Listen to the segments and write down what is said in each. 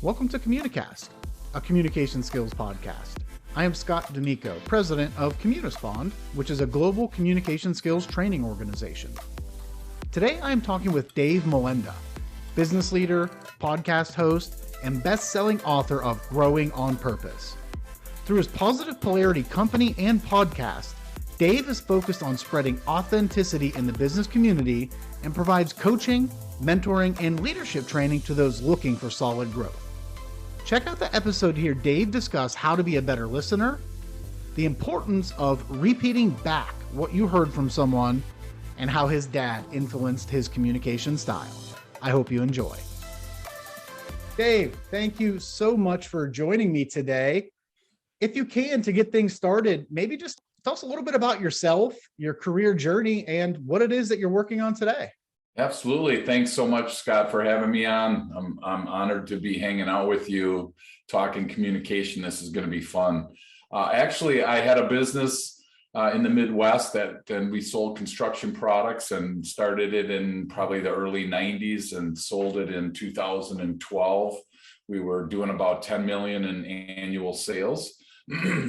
Welcome to Communicast, a communication skills podcast. I am Scott D'Amico, president of Communispond, which is a global communication skills training organization. Today I am talking with Dave Molenda, business leader, podcast host, and best-selling author of Growing on Purpose. Through his Positive Polarity company and podcast, Dave is focused on spreading authenticity in the business community and provides coaching, mentoring, and leadership training to those looking for solid growth. Check out the episode here. Dave discussed how to be a better listener, the importance of repeating back what you heard from someone, and how his dad influenced his communication style. I hope you enjoy. Dave, thank you so much for joining me today. If you can, to get things started, maybe just tell us a little bit about yourself, your career journey, and what it is that you're working on today. Absolutely. Thanks so much, Scott, for having me on. I'm honored to be hanging out with you, talking communication. This is going to be fun. Actually, I had a business in the Midwest then we sold construction products and started it in probably the early 90s and sold it in 2012. We were doing about 10 million in annual sales.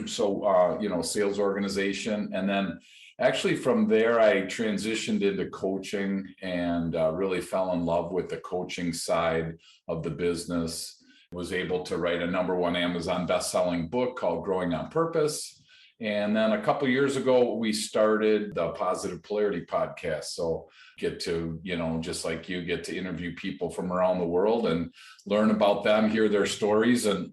So, sales organization. And then actually from there, I transitioned into coaching and really fell in love with the coaching side of the business. Was able to write a #1 Amazon best-selling book called Growing on Purpose. And then a couple of years ago, we started the Positive Polarity podcast. So get to, just like you, get to interview people from around the world and learn about them, hear their stories, and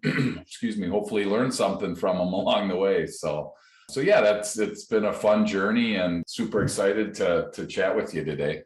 hopefully learn something from them along the way. So yeah, it's been a fun journey and super excited to chat with you today.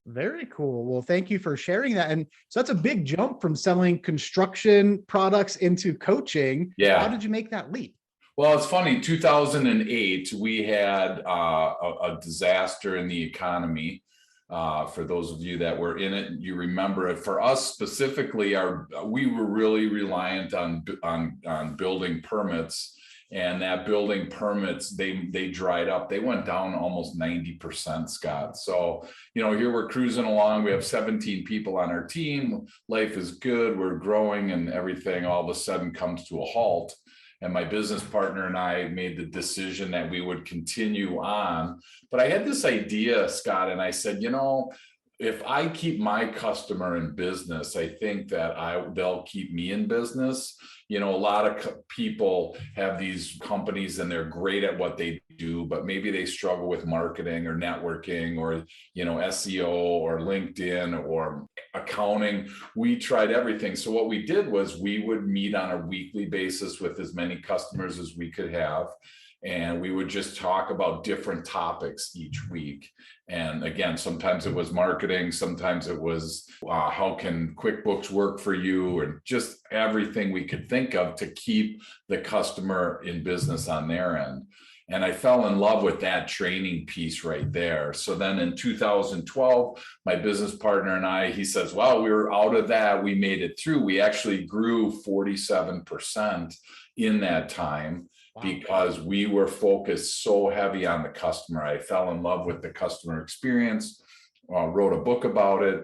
Very cool. Well, thank you for sharing that. And so that's a big jump from selling construction products into coaching. Yeah. How did you make that leap? Well, it's funny, 2008, we had a disaster in the economy. For those of you that were in it, you remember it. For us specifically, we were really reliant on building permits, and that building permits, they dried up. They went down almost 90%, Scott. So, here we're cruising along. We have 17 people on our team. Life is good. We're growing, and everything all of a sudden comes to a halt. And my business partner and I made the decision that we would continue on. But I had this idea, Scott, and I said, if I keep my customer in business, I think that they'll keep me in business. A lot of people have these companies and they're great at what they do, but maybe they struggle with marketing or networking or, SEO or LinkedIn or accounting. We tried everything. So what we did was we would meet on a weekly basis with as many customers as we could have. And we would just talk about different topics each week. And again, sometimes it was marketing, sometimes it was how can QuickBooks work for you, and just everything we could think of to keep the customer in business on their end. And I fell in love with that training piece right there. So then in 2012, my business partner and I, he says, well, we were out of that. We made it through. We actually grew 47% in that time. Wow. Because we were focused so heavy on the customer. I fell in love with the customer experience, wrote a book about it.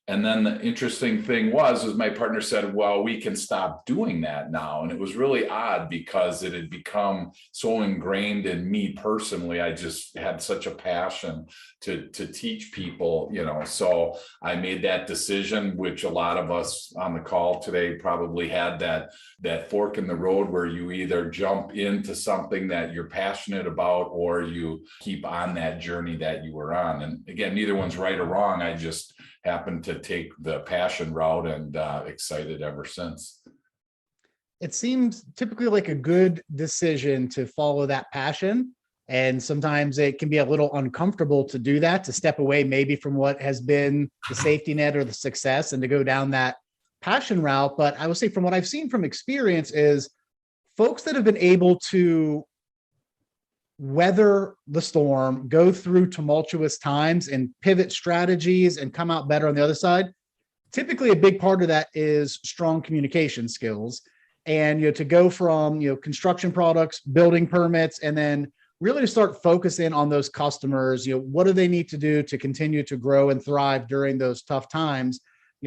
And then the interesting thing was my partner said, well, we can stop doing that now. And it was really odd because it had become so ingrained in me personally. I just had such a passion to teach people, so I made that decision, which a lot of us on the call today probably had that fork in the road where you either jump into something that you're passionate about or you keep on that journey that you were on. And again, neither one's right or wrong. I just happened to take the passion route and excited ever since. It seems typically like a good decision to follow that passion. And sometimes it can be a little uncomfortable to do that, to step away maybe from what has been the safety net or the success and to go down that passion route. But I would say from what I've seen from experience is folks that have been able to weather the storm, go through tumultuous times and pivot strategies and come out better on the other side. Typically a big part of that is strong communication skills. And, to go from, construction products, building permits, and then really to start focusing on those customers, what do they need to do to continue to grow and thrive during those tough times?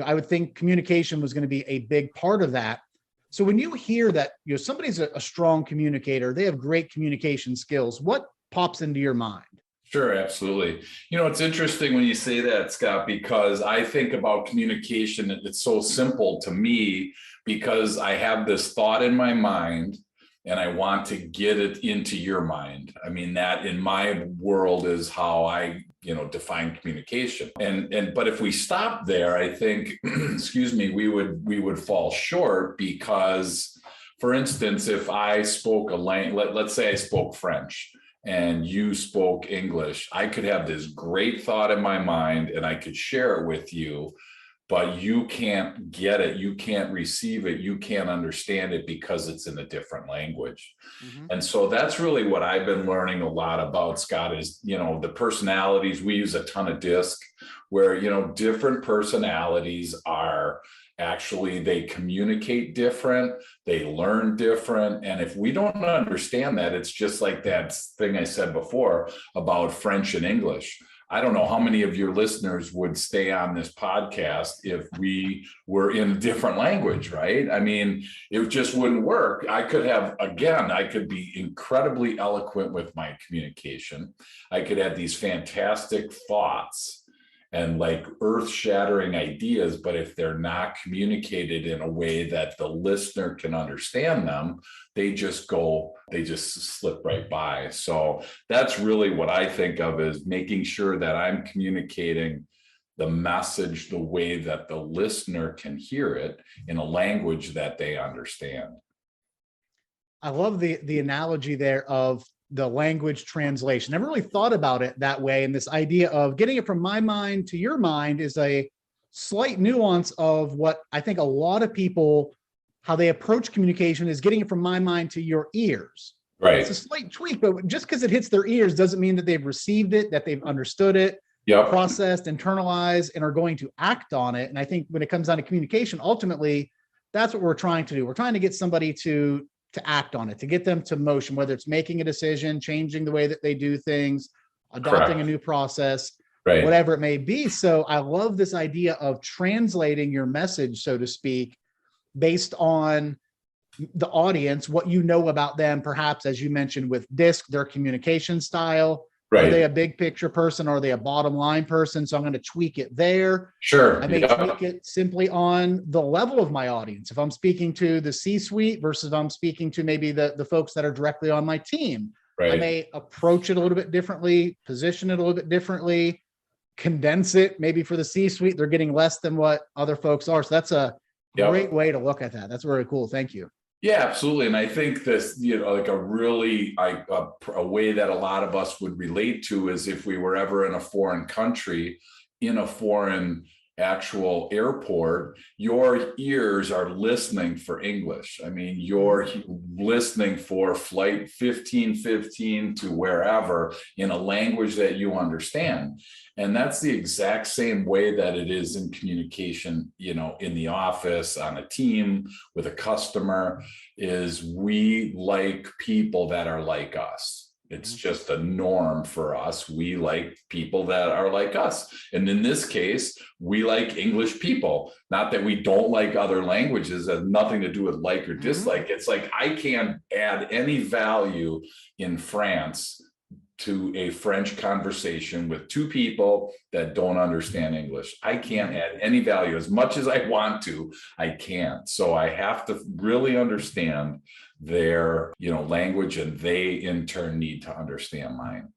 I would think communication was going to be a big part of that. So when you hear that, somebody's a strong communicator, they have great communication skills, what pops into your mind? Sure, absolutely. It's interesting when you say that, Scott, because I think about communication. It's so simple to me because I have this thought in my mind and I want to get it into your mind. I mean, that in my world is how I, define communication. But if we stop there, I think, excuse me, we would fall short because, for instance, if I spoke a language, let's say I spoke French, and you spoke English, I could have this great thought in my mind and I could share it with you, but you can't get it, you can't receive it, you can't understand it because it's in a different language. Mm-hmm. And so that's really what I've been learning a lot about, Scott, is, the personalities. We use a ton of DISC where, different personalities are actually, they communicate different, they learn different. And if we don't understand that, it's just like that thing I said before about French and English. I don't know how many of your listeners would stay on this podcast if we were in a different language, right? I mean, it just wouldn't work. I could be incredibly eloquent with my communication. I could have these fantastic thoughts and like earth-shattering ideas, but if they're not communicated in a way that the listener can understand them, they just slip right by. So that's really what I think of as making sure that I'm communicating the message the way that the listener can hear it in a language that they understand. I love the analogy there of the language translation. Never really thought about it that way. And this idea of getting it from my mind to your mind is a slight nuance of what I think a lot of people, how they approach communication is getting it from my mind to your ears. Right. It's a slight tweak, but just because it hits their ears doesn't mean that they've received it, that they've understood it, yep, processed, internalized, and are going to act on it. And I think when it comes down to communication, ultimately, that's what we're trying to do. We're trying to get somebody to act on it, to get them to motion, whether it's making a decision, changing the way that they do things, adopting correct, a new process, right, whatever it may be. So I love this idea of translating your message, so to speak, based on the audience, what you know about them, perhaps, as you mentioned with DISC, their communication style. right. Are they a big picture person? Or are they a bottom line person? So I'm going to tweak it there. Sure. I may tweak it simply on the level of my audience. If I'm speaking to the C-suite versus if I'm speaking to maybe the folks that are directly on my team, right, I may approach it a little bit differently, position it a little bit differently, condense it. Maybe for the C-suite, they're getting less than what other folks are. So that's a great way to look at that. That's very cool. Thank you. Yeah, absolutely. And I think this, like a really, a way that a lot of us would relate to is if we were ever in a foreign country, in a foreign actual airport, your ears are listening for English. I mean, you're listening for flight 1515 to wherever in a language that you understand. And that's the exact same way that it is in communication, in the office, on a team, with a customer, is we like people that are like us. It's just a norm for us. We like people that are like us. And in this case, we like English people. Not that we don't like other languages. It has nothing to do with like or dislike. It's like I can't add any value in France to a French conversation with two people that don't understand English. I can't add any value. As much as I want to, I can't. So I have to really understand their, language, and they in turn need to understand mine.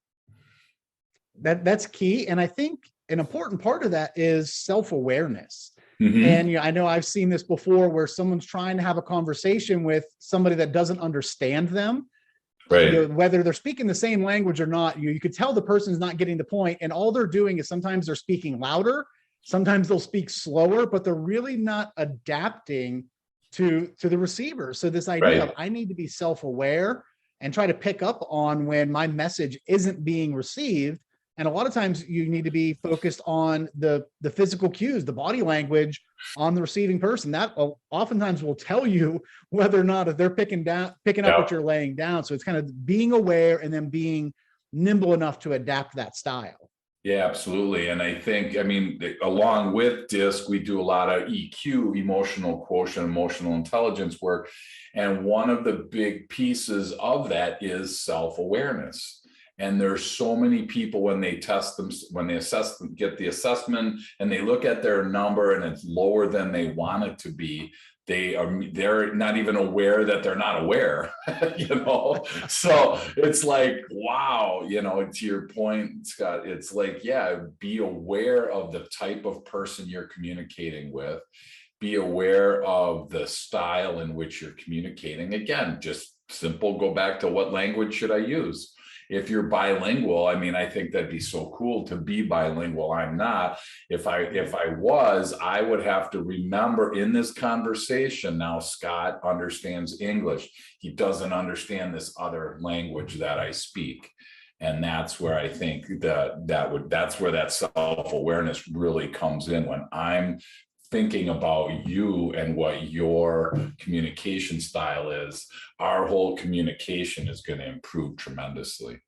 That's key. And I think an important part of that is self-awareness. Mm-hmm. And I know I've seen this before where someone's trying to have a conversation with somebody that doesn't understand them. Right. Whether they're speaking the same language or not, you could tell the person's not getting the point, and all they're doing is sometimes they're speaking louder, sometimes they'll speak slower, but they're really not adapting to the receiver. So this idea of I need to be self-aware and try to pick up on when my message isn't being received. And a lot of times you need to be focused on the physical cues, the body language on the receiving person. That oftentimes will tell you whether or not if they're picking up what you're laying down. So it's kind of being aware and then being nimble enough to adapt that style. Yeah, absolutely. And I think, I mean, along with DISC, we do a lot of EQ, emotional quotient, emotional intelligence work. And one of the big pieces of that is self-awareness. And there's so many people when they test them, when they assess them, get the assessment and they look at their number and it's lower than they want it to be, they're not even aware that they're not aware. So it's like, wow, to your point, Scott, it's like, yeah, be aware of the type of person you're communicating with, be aware of the style in which you're communicating. Again, just simple, go back to what language should I use. If you're bilingual, I mean, I think that'd be so cool to be bilingual. I'm not. If I was, I would have to remember in this conversation now, Scott understands English. He doesn't understand this other language that I speak. And that's where I think that's where that self-awareness really comes in, when I'm thinking about you and what your communication style is. Our whole communication is going to improve tremendously.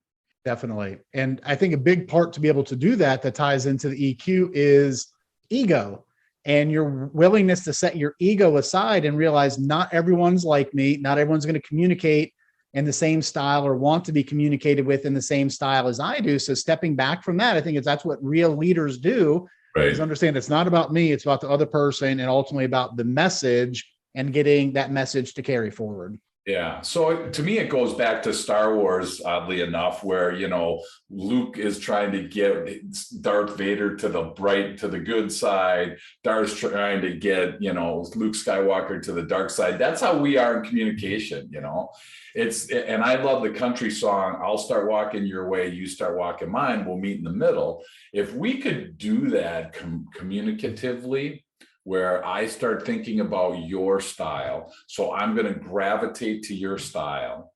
Definitely. And I think a big part to be able to do that ties into the EQ is ego and your willingness to set your ego aside and realize not everyone's like me. Not everyone's going to communicate in the same style or want to be communicated with in the same style as I do. So stepping back from that, I think that's what real leaders do, is Right. understand it's not about me, it's about the other person, and ultimately about the message and getting that message to carry forward. Yeah. So to me, it goes back to Star Wars, oddly enough, where, Luke is trying to get Darth Vader to the good side. Darth's trying to get, Luke Skywalker to the dark side. That's how we are in communication, and I love the country song, I'll start walking your way, you start walking mine, we'll meet in the middle. If we could do that communicatively, where I start thinking about your style. So I'm going to gravitate to your style.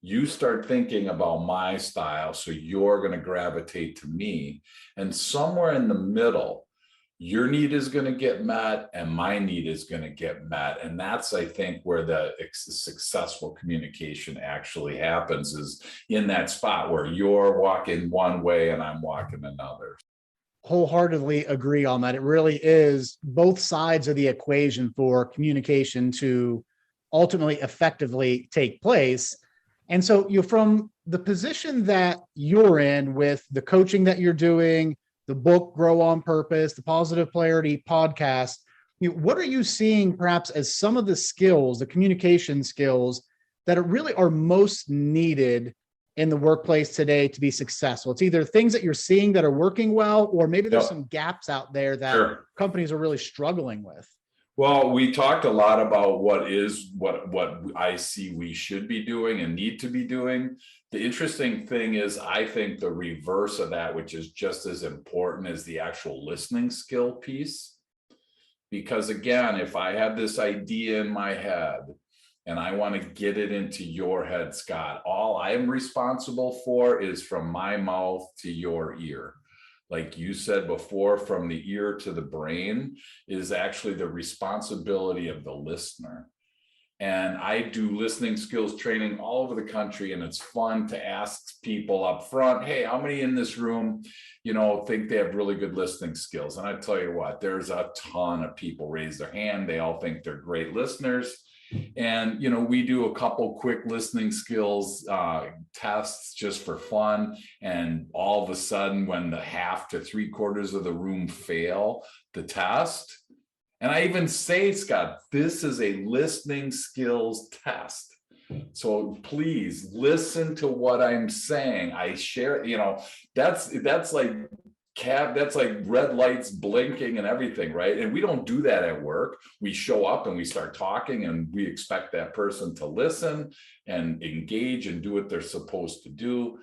You start thinking about my style. So you're going to gravitate to me. And somewhere in the middle, your need is going to get met and my need is going to get met. And that's, I think, where the successful communication actually happens, is in that spot where you're walking one way and I'm walking another. Wholeheartedly agree on that. It really is both sides of the equation for communication to ultimately effectively take place. And so from the position that you're in with the coaching that you're doing, the book Grow on Purpose, the Positive Polarity podcast, what are you seeing perhaps as some of the skills, the communication skills that really are most needed in the workplace today to be successful? It's either things that you're seeing that are working well, or maybe there's some gaps out there that Sure. companies are really struggling with. Well, we talked a lot about what I see we should be doing and need to be doing. The interesting thing is, I think the reverse of that, which is just as important, is the actual listening skill piece. Because again, if I have this idea in my head and I want to get it into your head, Scott, all I am responsible for is from my mouth to your ear. Like you said before, from the ear to the brain is actually the responsibility of the listener. And I do listening skills training all over the country, and it's fun to ask people up front, hey, how many in this room, think they have really good listening skills? And I tell you what, there's a ton of people raise their hand. They all think they're great listeners. And, we do a couple quick listening skills tests just for fun. And all of a sudden, when the half to 3/4 of the room fail the test, and I even say, Scott, this is a listening skills test. So please listen to what I'm saying. I share, that's like that's like red lights blinking and everything, right? And we don't do that at work. We show up and we start talking and we expect that person to listen and engage and do what they're supposed to do.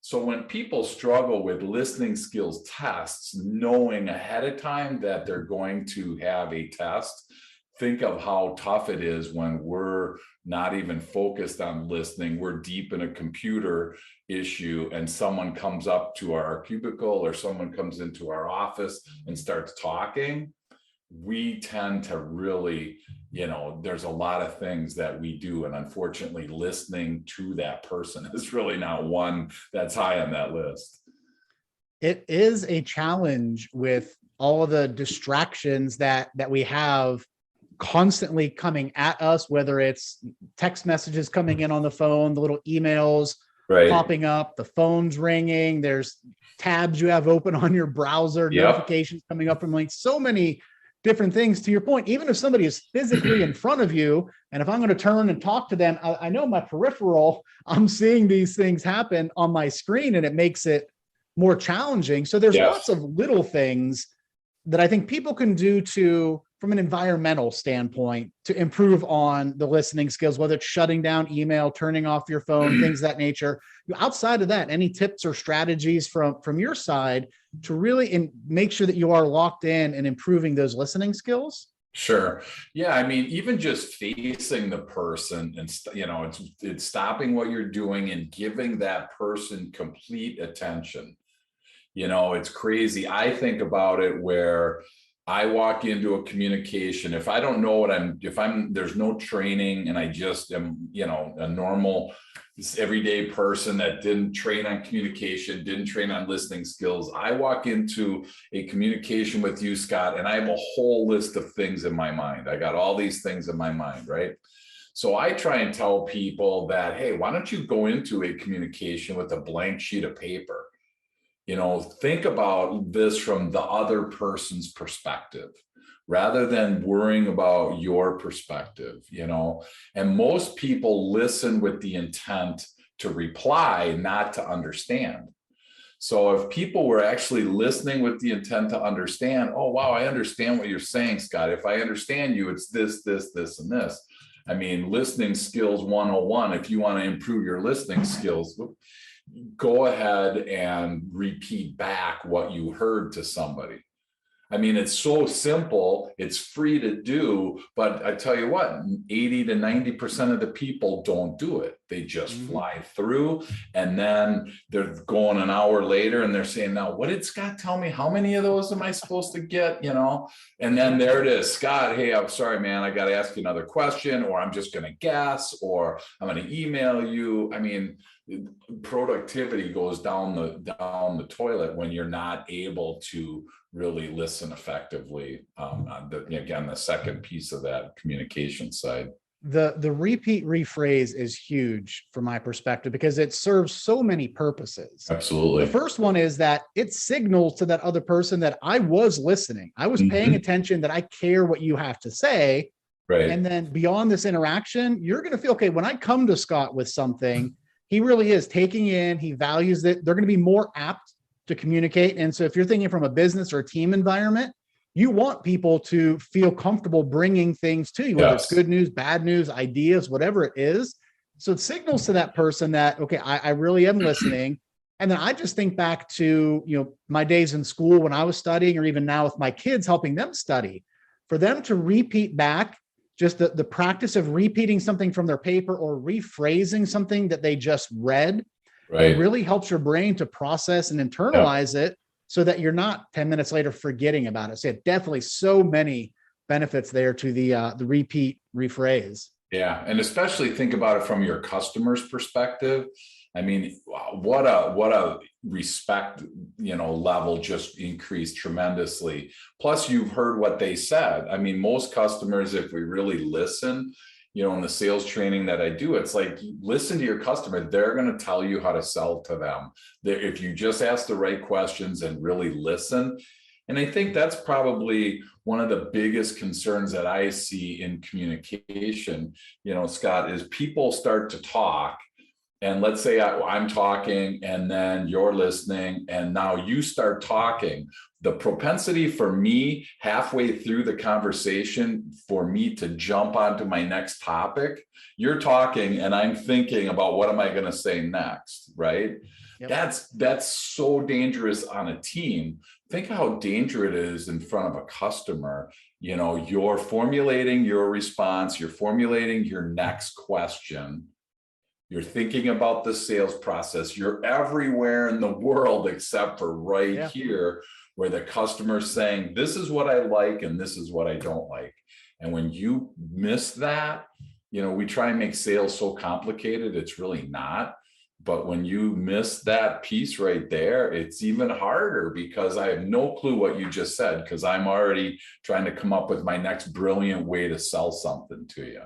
So when people struggle with listening skills tests, knowing ahead of time that they're going to have a test, think of how tough it is when we're not even focused on listening. We're deep in a computer issue and someone comes up to our cubicle or someone comes into our office and starts talking. We tend to really, there's a lot of things that we do. And unfortunately, listening to that person is really not one that's high on that list. It is a challenge with all of the distractions that we have constantly coming at us, whether it's text messages coming in on the phone, the little emails Right. popping up, the phone's ringing, there's tabs you have open on your browser, Yep. notifications coming up from links, so many different things. To your point, even if somebody is physically in front of you, and if I'm going to turn and talk to them, I know my peripheral, I'm seeing these things happen on my screen, and it makes it more challenging. So there's Yes. lots of little things that I think people can do to, from an environmental standpoint, to improve on the listening skills, whether it's shutting down email, turning off your phone, things of that nature. Outside of that, any tips or strategies from your side to really make sure that you are locked in and improving those listening skills? Sure. Yeah. I mean, even just facing the person and, it's stopping what you're doing and giving that person complete attention. It's crazy. I think about it where I walk into a communication, if I don't know there's no training and I just am, a normal everyday person that didn't train on communication, didn't train on listening skills. I walk into a communication with you, Scott, and I have a whole list of things in my mind. I got all these things in my mind, right? So I try and tell people that, hey, why don't you go into a communication with a blank sheet of paper? Think about this from the other person's perspective rather than worrying about your perspective, and most people listen with the intent to reply, not to understand. So if people were actually listening with the intent to understand, oh, wow, I understand what you're saying, Scott. If I understand you, it's this, this, this, and this. I mean, listening skills 101, if you want to improve your listening skills, go ahead and repeat back what you heard to somebody. I mean, it's so simple, it's free to do, but I tell you what, 80 to 90% of the people don't do it. They just fly through, and then they're going an hour later and they're saying, now, what did Scott tell me? How many of those am I supposed to get? And then there it is, Scott, hey, I'm sorry, man, I got to ask you another question, or I'm just going to guess, or I'm going to email you. I mean, productivity goes down the toilet when you're not able to really listen effectively. Again, the second piece of that communication side. The repeat rephrase is huge from my perspective because it serves so many purposes. Absolutely. The first one is that it signals to that other person that I was listening. I was paying attention, that I care what you have to say. Right. And then beyond this interaction, you're going to feel, okay, when I come to Scott with something, he really is taking in, he values it. They're going to be more apt to communicate. And so if you're thinking from a business or a team environment, you want people to feel comfortable bringing things to you, whether it's good news, bad news, ideas, whatever it is. So it signals to that person that, okay, I really am listening. And then I just think back to, my days in school when I was studying, or even now with my kids, helping them study, for them to repeat back, just the practice of repeating something from their paper or rephrasing something that they just read. Right. It really helps your brain to process and internalize it so that you're not 10 minutes later forgetting about it. So definitely so many benefits there to the repeat rephrase. Yeah. And especially think about it from your customer's perspective. I mean, what a respect, level just increased tremendously. Plus, you've heard what they said. I mean, most customers, if we really listen, in the sales training that I do, it's like, listen to your customer. They're going to tell you how to sell to them. If you just ask the right questions and really listen. And I think that's probably one of the biggest concerns that I see in communication, Scott, is people start to talk. And let's say I'm talking and then you're listening and now you start talking. The propensity for me halfway through the conversation for me to jump onto my next topic, you're talking and I'm thinking about what am I going to say next, right? Yep. That's so dangerous on a team. Think how dangerous it is in front of a customer. You're formulating your response, you're formulating your next question. You're thinking about the sales process. You're everywhere in the world except for right here, where the customer's saying, this is what I like and this is what I don't like. And when you miss that, we try and make sales so complicated. It's really not. But when you miss that piece right there, it's even harder because I have no clue what you just said, because I'm already trying to come up with my next brilliant way to sell something to you.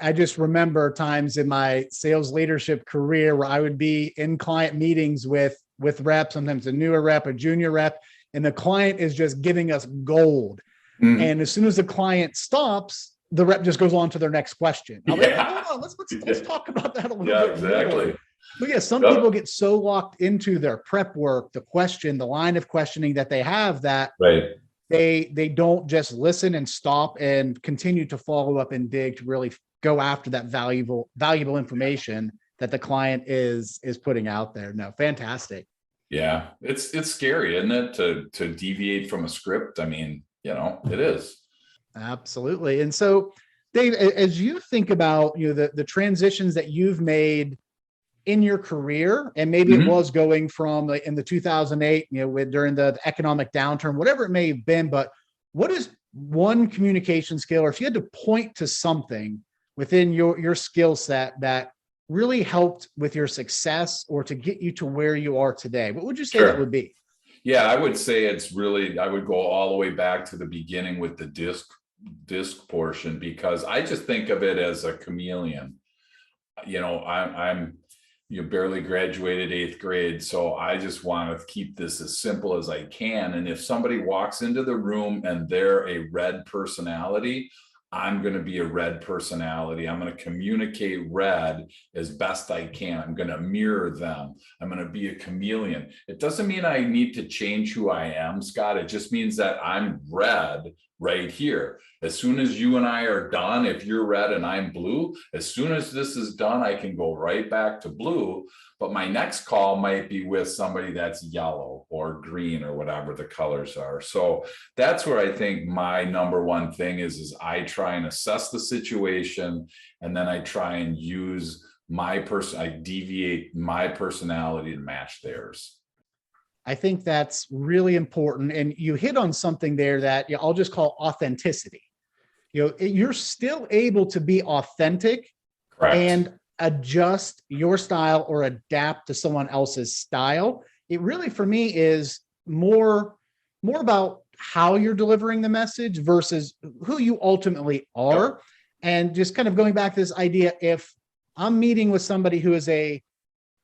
I just remember times in my sales leadership career where I would be in client meetings with reps, sometimes a newer rep, a junior rep, and the client is just giving us gold. Mm-hmm. And as soon as the client stops, the rep just goes on to their next question. I'm like, hold on, let's talk about that a little bit exactly. more. But yeah, some people get so locked into their prep work, the question, the line of questioning that they have, that they don't just listen and stop and continue to follow up and dig to really go after that valuable information that the client is putting out there. No, fantastic. Yeah, it's scary, isn't it, to deviate from a script? I mean, it is. Absolutely. And so, Dave, as you think about the transitions that you've made in your career, and maybe it was going from in the 2008, during the economic downturn, whatever it may have been, but what is one communication skill, or if you had to point to something within your skill set that really helped with your success or to get you to where you are today, what would you say that would be? Yeah, I would say I would go all the way back to the beginning with the disc portion, because I just think of it as a chameleon. I'm barely graduated 8th grade, so I just want to keep this as simple as I can. And if somebody walks into the room and they're a red personality, I'm going to be a red personality. I'm going to communicate red as best I can. I'm going to mirror them. I'm going to be a chameleon. It doesn't mean I need to change who I am, Scott. It just means that I'm red right here. As soon as you and I are done, if you're red and I'm blue, as soon as this is done, I can go right back to blue. But my next call might be with somebody that's yellow or green or whatever the colors are. So that's where I think my number one thing is I try and assess the situation, and then I try and use I deviate my personality to match theirs. I think that's really important. And you hit on something there that I'll just call authenticity. You're still able to be authentic. Correct. And adjust your style or adapt to someone else's style. It really, for me, is more about how you're delivering the message versus who you ultimately are. Yep. And just kind of going back to this idea, if I'm meeting with somebody who is a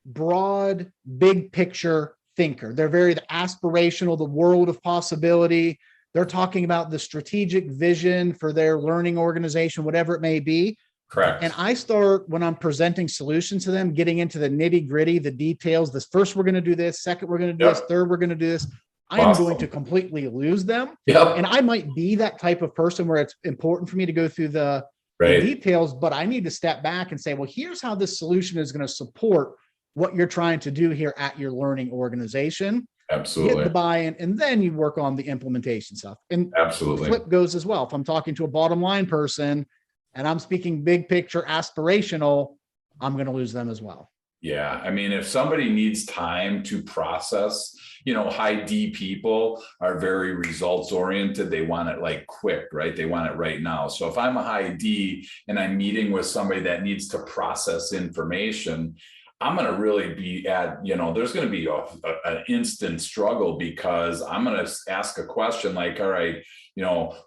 broad, big picture thinker, they're very aspirational, the world of possibility, they're talking about the strategic vision for their learning organization, whatever it may be. Correct. And I start, when I'm presenting solutions to them, getting into the nitty gritty, the details. This first, we're going to do this. Second, we're going to do this. Third, we're going to do this. I am going to completely lose them. Yep. And I might be that type of person where it's important for me to go through the details, but I need to step back and say, well, here's how this solution is going to support what you're trying to do here at your learning organization. Absolutely. Get the buy-in, and then you work on the implementation stuff. And absolutely, the flip goes as well. If I'm talking to a bottom line person and I'm speaking big picture, aspirational, I'm going to lose them as well. Yeah. I mean, if somebody needs time to process, high D people are very results oriented. They want it like quick, right? They want it right now. So if I'm a high D and I'm meeting with somebody that needs to process information, I'm going to really be there's going to be an instant struggle, because I'm going to ask a question like, all right,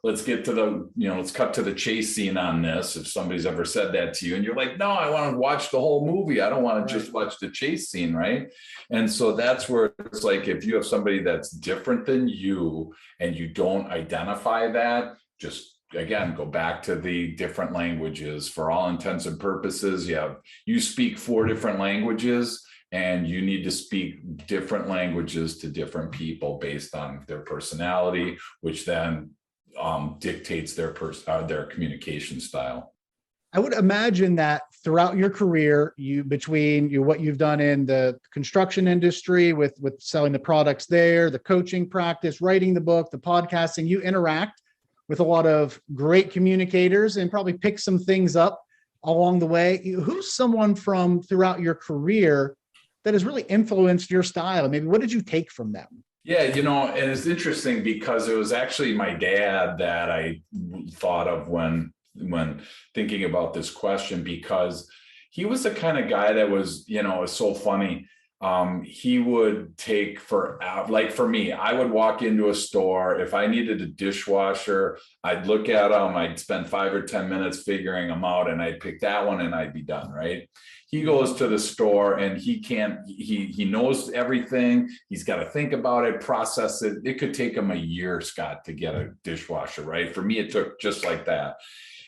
let's get to let's cut to the chase scene on this. If somebody's ever said that to you and you're like, no, I want to watch the whole movie. I don't want to just watch the chase scene. Right. And so that's where it's like, if you have somebody that's different than you and you don't identify that, just again, go back to the different languages. For all intents and purposes, you speak 4 different languages, and you need to speak different languages to different people based on their personality, which then dictates their communication style. I would imagine that throughout your career, between what you've done in the construction industry with selling the products there, the coaching practice, writing the book, the podcasting, you interact with a lot of great communicators and probably pick some things up along the way. Who's someone from throughout your career that has really influenced your style? Maybe what did you take from them? Yeah, and it's interesting because it was actually my dad that I thought of when thinking about this question, because he was the kind of guy that was, it's so funny. He would take like for me, I would walk into a store. If I needed a dishwasher, I'd look at them. I'd spend 5 or 10 minutes figuring them out, and I'd pick that one and I'd be done. Right. He goes to the store and he knows everything. He's got to think about it, process it. It could take him a year, Scott, to get a dishwasher. Right. For me, it took just like that.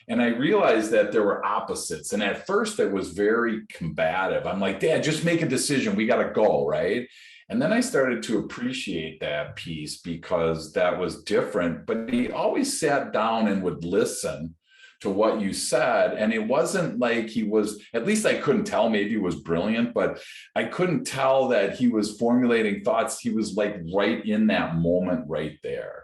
And I realized that there were opposites. And at first it was very combative. I'm like, Dad, just make a decision. We got to go, right? And then I started to appreciate that piece because that was different. But he always sat down and would listen to what you said. And it wasn't like he was, at least I couldn't tell, maybe he was brilliant, but I couldn't tell that he was formulating thoughts. He was like right in that moment right there.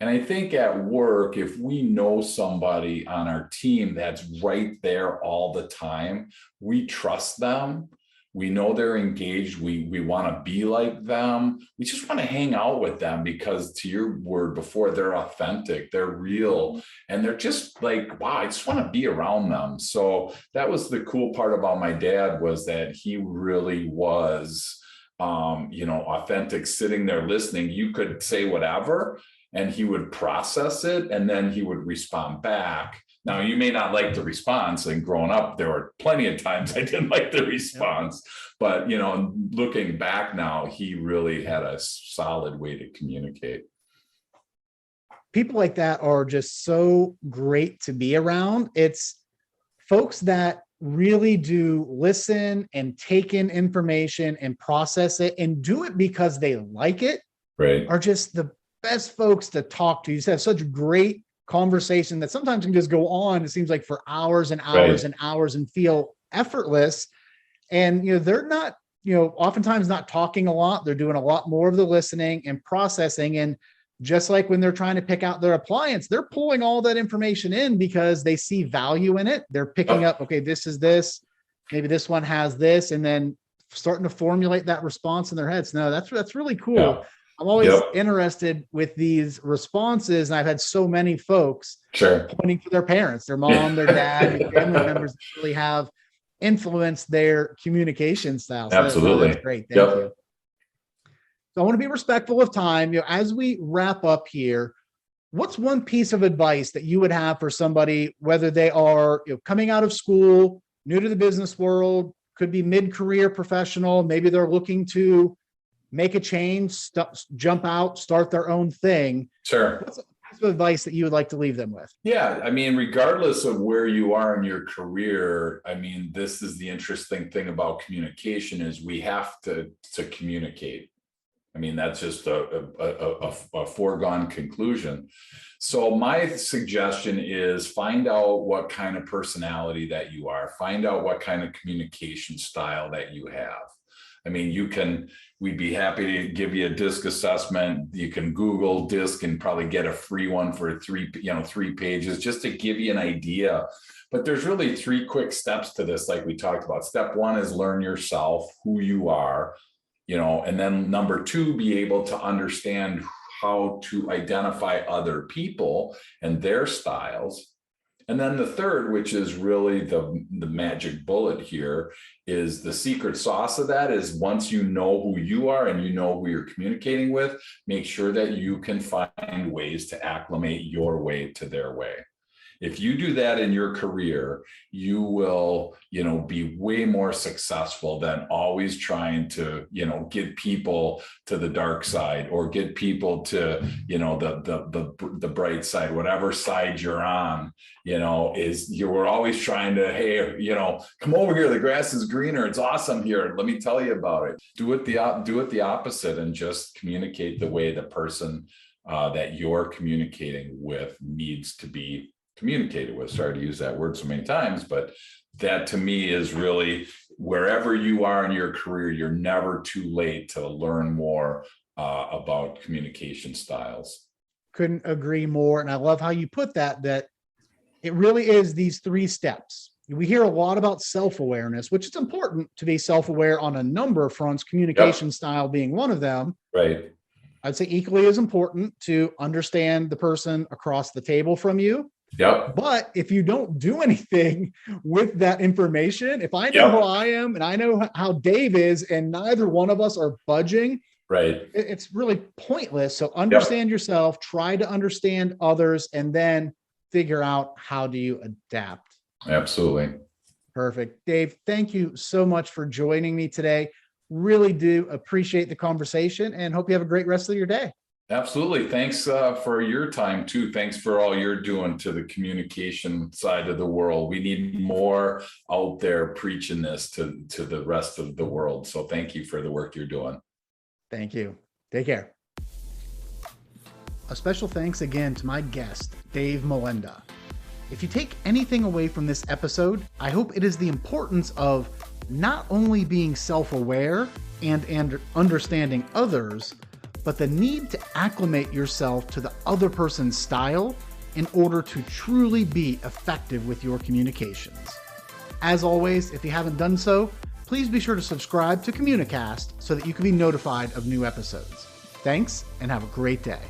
And I think at work, if we know somebody on our team that's right there all the time, we trust them. We know they're engaged. We want to be like them. We just want to hang out with them because, to your word before, they're authentic, they're real, and they're just like, wow, I just want to be around them. So that was the cool part about my dad, was that he really was, authentic, sitting there listening. You could say whatever, and he would process it, and then he would respond back. Now, you may not like the response, and growing up, there were plenty of times I didn't like the response, but, looking back now, he really had a solid way to communicate. People like that are just so great to be around. It's folks that really do listen and take in information and process it and do it because they like it, right, are just the best folks to talk to. You just have such great conversation that sometimes can just go on, it seems like, for hours and hours and hours, and feel effortless. And they're not, oftentimes not talking a lot. They're doing a lot more of the listening and processing. And just like when they're trying to pick out their appliance, they're pulling all that information in because they see value in it. They're picking up, okay, this is this, maybe this one has this, and then starting to formulate that response in their heads. No, that's really cool. Yeah. I'm always interested with these responses. And I've had so many folks pointing to their parents, their mom, their dad, family members that really have influenced their communication styles. Absolutely. That's great. Thank you. So I want to be respectful of time. As we wrap up here, what's one piece of advice that you would have for somebody, whether they are coming out of school, new to the business world, could be mid-career professional, maybe they're looking to make a change, jump out, start their own thing. Sure. What's a piece of advice that you would like to leave them with? Yeah. I mean, regardless of where you are in your career, I mean, this is the interesting thing about communication, is we have to communicate. I mean, that's just a foregone conclusion. So my suggestion is find out what kind of personality that you are. Find out what kind of communication style that you have. I mean, we'd be happy to give you a DISC assessment. You can Google DISC and probably get a free one for 3 pages, just to give you an idea. But there's really 3 quick steps to this, like we talked about. Step 1 is learn yourself, who you are, and then number 2, be able to understand how to identify other people and their styles. And then the third, which is really the magic bullet here, is the secret sauce of that is, once you know who you are and you know who you're communicating with, make sure that you can find ways to acclimate your way to their way. If you do that in your career, you will, be way more successful than always trying to, get people to the dark side, or get people to, the bright side, whatever side you're on, we're always trying to, hey, come over here. The grass is greener. It's awesome here. Let me tell you about it. Do it the opposite, and just communicate the way the person that you're communicating with needs to be communicated with. Sorry to use that word so many times, but that to me is really, wherever you are in your career, you're never too late to learn more about communication styles. Couldn't agree more. And I love how you put that it really is these 3 steps. We hear a lot about self-awareness, which is important to be self-aware on a number of fronts, communication style being one of them. Right. I'd say equally as important to understand the person across the table from you, Yep. But if you don't do anything with that information, if I know who I am and I know how Dave is, and neither one of us are budging, right, it's really pointless. So understand yourself, try to understand others, and then figure out how do you adapt. Absolutely. Perfect. Dave, thank you so much for joining me today. Really do appreciate the conversation and hope you have a great rest of your day. Absolutely. Thanks for your time too. Thanks for all you're doing to the communication side of the world. We need more out there preaching this to the rest of the world. So thank you for the work you're doing. Thank you. Take care. A special thanks again to my guest, Dave Molenda. If you take anything away from this episode, I hope it is the importance of not only being self-aware and understanding others, but the need to acclimate yourself to the other person's style in order to truly be effective with your communications. As always, if you haven't done so, please be sure to subscribe to Communicast so that you can be notified of new episodes. Thanks, and have a great day.